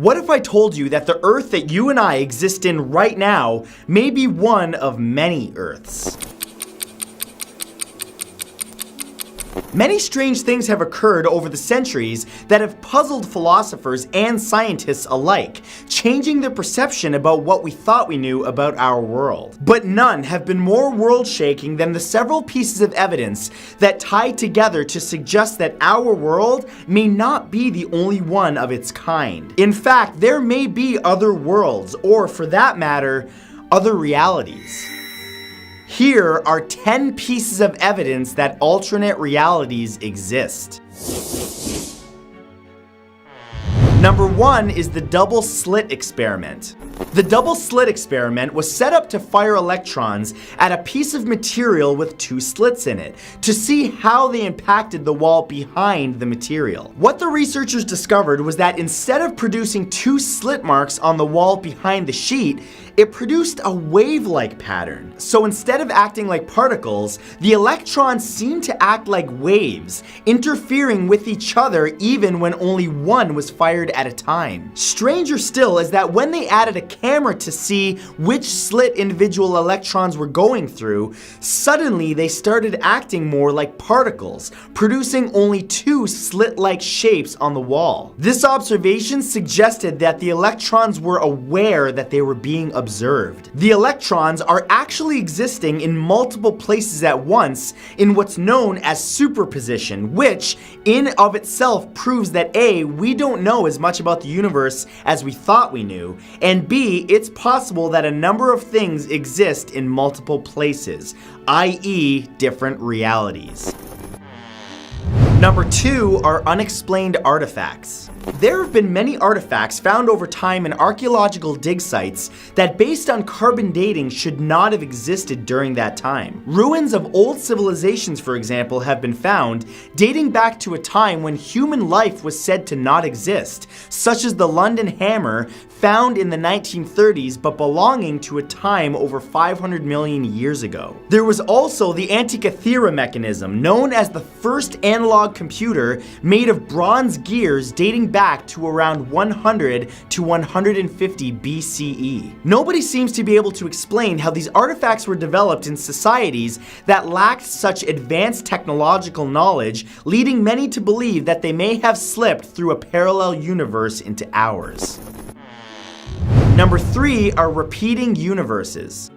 What if I told you that the Earth that you and I exist in right now may be one of many Earths? Many strange things have occurred over the centuries that have puzzled philosophers and scientists alike, changing their perception about what we thought we knew about our world. But none have been more world-shaking than the several pieces of evidence that tie together to suggest that our world may not be the only one of its kind. In fact, there may be other worlds, or for that matter, other realities. Here are 10 pieces of evidence that alternate realities exist. Number 1 is the double slit experiment. The double slit experiment was set up to fire electrons at a piece of material with 2 slits in it to see how they impacted the wall behind the material. What the researchers discovered was that instead of producing 2 slit marks on the wall behind the sheet, it produced a wave-like pattern. So instead of acting like particles, the electrons seemed to act like waves, interfering with each other even when only one was fired at a time. Stranger still is that when they added a camera to see which slit individual electrons were going through, suddenly they started acting more like particles, producing only 2 slit-like shapes on the wall. This observation suggested that the electrons were aware that they were being observed. The electrons are actually existing in multiple places at once in what's known as superposition, which in of itself proves that A, we don't know as much about the universe as we thought we knew, and B, it's possible that a number of things exist in multiple places, i.e., different realities. Number 2 are unexplained artifacts. There have been many artifacts found over time in archaeological dig sites that, based on carbon dating, should not have existed during that time. Ruins of old civilizations, for example, have been found dating back to a time when human life was said to not exist, such as the London Hammer, found in the 1930s but belonging to a time over 500 million years ago. There was also the Antikythera mechanism, known as the first analog computer made of bronze gears dating back to around 100 to 150 BCE. Nobody seems to be able to explain how these artifacts were developed in societies that lacked such advanced technological knowledge, leading many to believe that they may have slipped through a parallel universe into ours. Number 3 are repeating universes.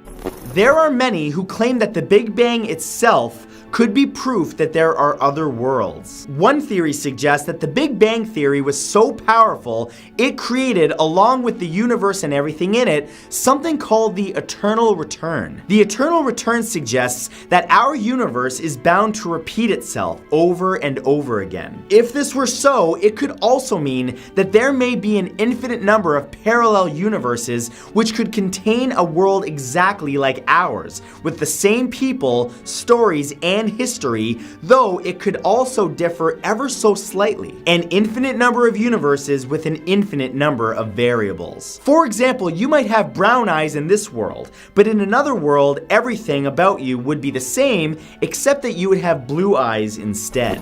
There are many who claim that the Big Bang itself could be proof that there are other worlds. One theory suggests that the Big Bang Theory was so powerful, it created, along with the universe and everything in it, something called the eternal return. The eternal return suggests that our universe is bound to repeat itself over and over again. If this were so, it could also mean that there may be an infinite number of parallel universes which could contain a world exactly like ours, with the same people, stories, and history, though it could also differ ever so slightly. An infinite number of universes with an infinite number of variables. For example, you might have brown eyes in this world, but in another world, everything about you would be the same, except that you would have blue eyes instead.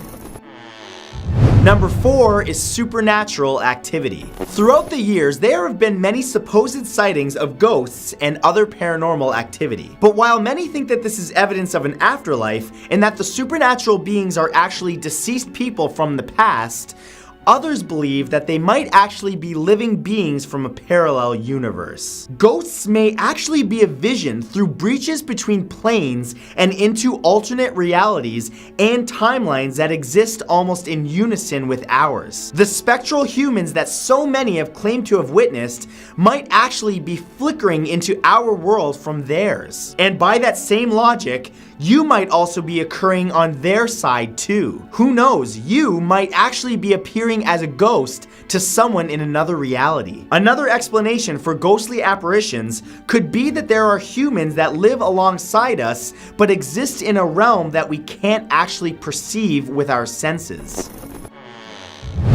Number 4 is supernatural activity. Throughout the years, there have been many supposed sightings of ghosts and other paranormal activity. But while many think that this is evidence of an afterlife and that the supernatural beings are actually deceased people from the past, others believe that they might actually be living beings from a parallel universe. Ghosts may actually be a vision through breaches between planes and into alternate realities and timelines that exist almost in unison with ours. The spectral humans that so many have claimed to have witnessed might actually be flickering into our world from theirs. And by that same logic, you might also be occurring on their side too. Who knows, you might actually be appearing as a ghost to someone in another reality. Another explanation for ghostly apparitions could be that there are humans that live alongside us but exist in a realm that we can't actually perceive with our senses.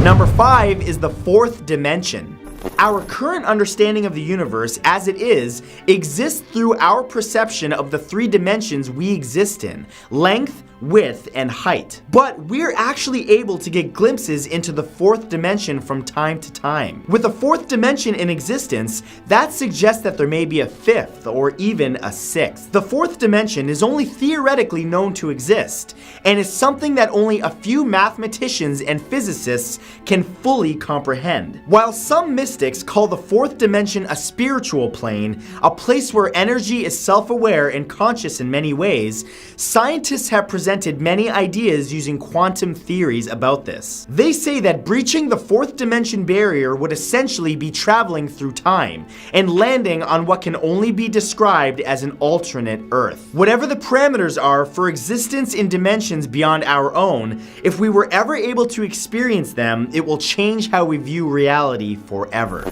Number 5 is the 4th dimension. Our current understanding of the universe as it is exists through our perception of the 3 dimensions we exist in: length, width, and height. But we're actually able to get glimpses into the fourth dimension from time to time. With a fourth dimension in existence, that suggests that there may be a fifth or even a sixth. The fourth dimension is only theoretically known to exist, and is something that only a few mathematicians and physicists can fully comprehend. While some mystics call the fourth dimension a spiritual plane, a place where energy is self-aware and conscious in many ways, scientists have presented many ideas using quantum theories about this. They say that breaching the fourth dimension barrier would essentially be traveling through time and landing on what can only be described as an alternate Earth. Whatever the parameters are for existence in dimensions beyond our own, if we were ever able to experience them, it will change how we view reality forever.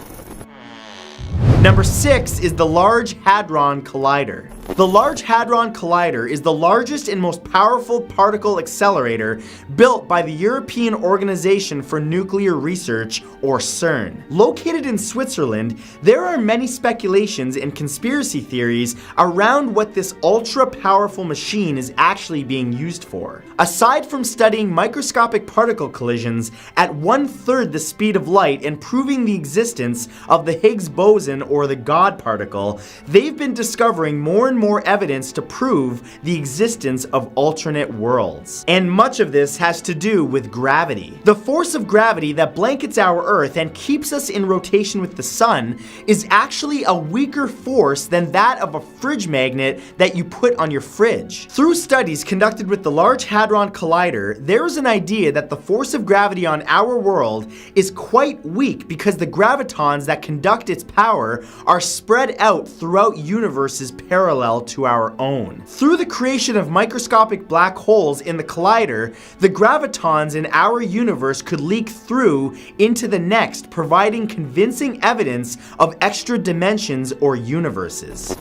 Number 6 is the Large Hadron Collider. The Large Hadron Collider is the largest and most powerful particle accelerator built by the European Organization for Nuclear Research, or CERN. Located in Switzerland, there are many speculations and conspiracy theories around what this ultra-powerful machine is actually being used for. Aside from studying microscopic particle collisions at 1/3 the speed of light and proving the existence of the Higgs boson or the God particle, they've been discovering more and more evidence to prove the existence of alternate worlds. And much of this has to do with gravity. The force of gravity that blankets our Earth and keeps us in rotation with the sun is actually a weaker force than that of a fridge magnet that you put on your fridge. Through studies conducted with the Large Hadron Collider, there is an idea that the force of gravity on our world is quite weak because the gravitons that conduct its power are spread out throughout universes parallel to our own. Through the creation of microscopic black holes in the collider, the gravitons in our universe could leak through into the next, providing convincing evidence of extra dimensions or universes.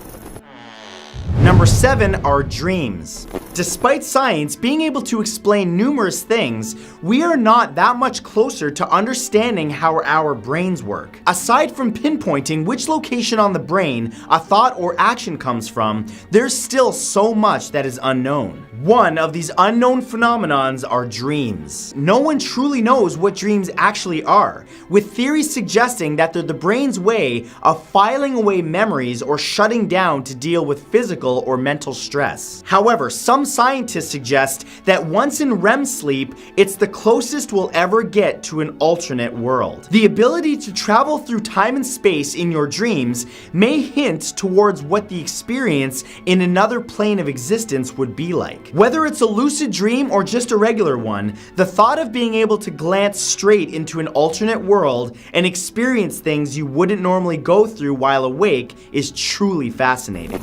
Number 7 are dreams. Despite science being able to explain numerous things, we are not that much closer to understanding how our brains work. Aside from pinpointing which location on the brain a thought or action comes from, there's still so much that is unknown. One of these unknown phenomenons are dreams. No one truly knows what dreams actually are, with theories suggesting that they're the brain's way of filing away memories or shutting down to deal with physical or mental stress. However, some scientists suggest that once in REM sleep, it's the closest we'll ever get to an alternate world. The ability to travel through time and space in your dreams may hint towards what the experience in another plane of existence would be like. Whether it's a lucid dream or just a regular one, the thought of being able to glance straight into an alternate world and experience things you wouldn't normally go through while awake is truly fascinating.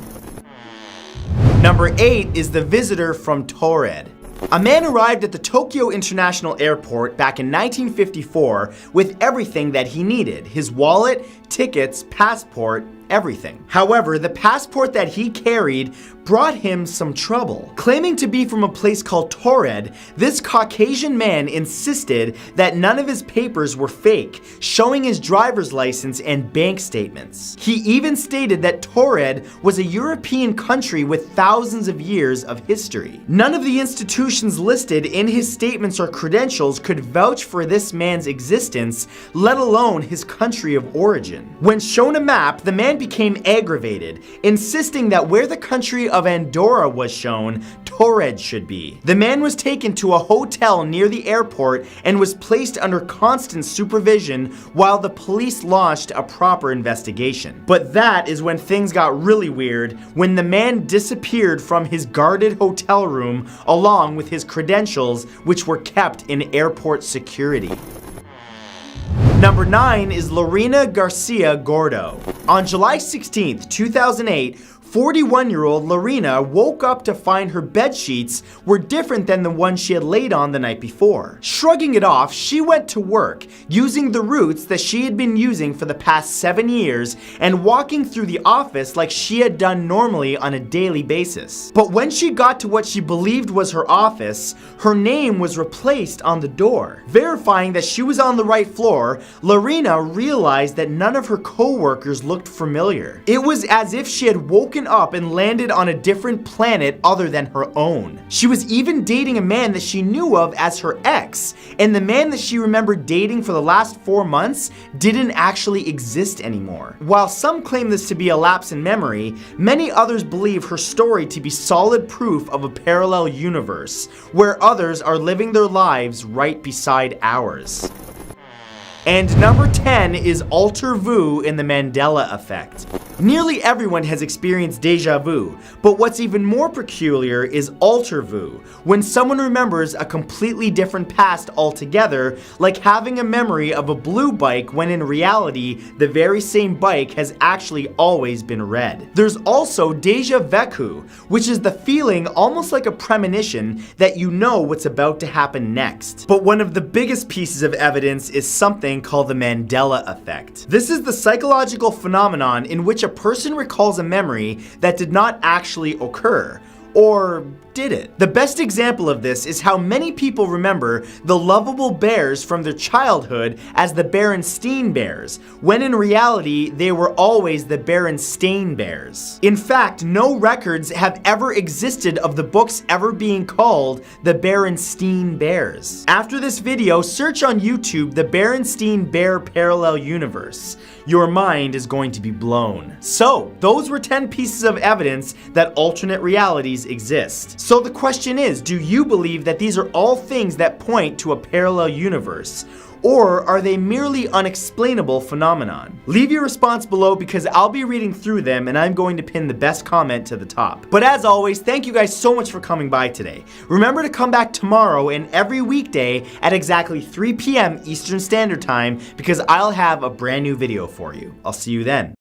Number 8 is the visitor from Taured. A man arrived at the Tokyo International Airport back in 1954 with everything that he needed: his wallet, tickets, passport, everything. However, the passport that he carried brought him some trouble. Claiming to be from a place called Taured, this Caucasian man insisted that none of his papers were fake, showing his driver's license and bank statements. He even stated that Taured was a European country with thousands of years of history. None of the institutions listed in his statements or credentials could vouch for this man's existence, let alone his country of origin. When shown a map, the man became aggravated, insisting that where the country of Andorra was shown, Taured should be. The man was taken to a hotel near the airport and was placed under constant supervision while the police launched a proper investigation. But that is when things got really weird, when the man disappeared from his guarded hotel room along with his credentials, which were kept in airport security. Number 9 is Lorena Garcia Gordo. On July 16th, 2008, 41-year-old Lorena woke up to find her bed sheets were different than the ones she had laid on the night before. Shrugging it off, she went to work, using the routes that she had been using for the past 7 years and walking through the office like she had done normally on a daily basis. But when she got to what she believed was her office, her name was replaced on the door. Verifying that she was on the right floor, Lorena realized that none of her co-workers looked familiar. It was as if she had woken woken up and landed on a different planet other than her own. She was even dating a man that she knew of as her ex, and the man that she remembered dating for the last 4 months didn't actually exist anymore. While some claim this to be a lapse in memory, many others believe her story to be solid proof of a parallel universe, where others are living their lives right beside ours. And number 10 is alter vu in the Mandela effect. Nearly everyone has experienced deja vu, but what's even more peculiar is alter vu, when someone remembers a completely different past altogether, like having a memory of a blue bike when in reality, the very same bike has actually always been red. There's also deja vu, which is the feeling almost like a premonition that you know what's about to happen next. But one of the biggest pieces of evidence is something called the Mandela effect. This is the psychological phenomenon in which a person recalls a memory that did not actually occur. Or did it? The best example of this is how many people remember the lovable bears from their childhood as the Berenstain Bears, when in reality they were always the Berenstain Bears. In fact, no records have ever existed of the books ever being called the Berenstain Bears. After this video, search on YouTube the Berenstain Bear Parallel Universe. Your mind is going to be blown. So, those were 10 pieces of evidence that alternate realities exist. So the question is, do you believe that these are all things that point to a parallel universe? Or are they merely unexplainable phenomenon? Leave your response below because I'll be reading through them and I'm going to pin the best comment to the top. But as always, thank you guys so much for coming by today. Remember to come back tomorrow and every weekday at exactly 3 p.m. Eastern Standard Time because I'll have a brand new video for you. I'll see you then.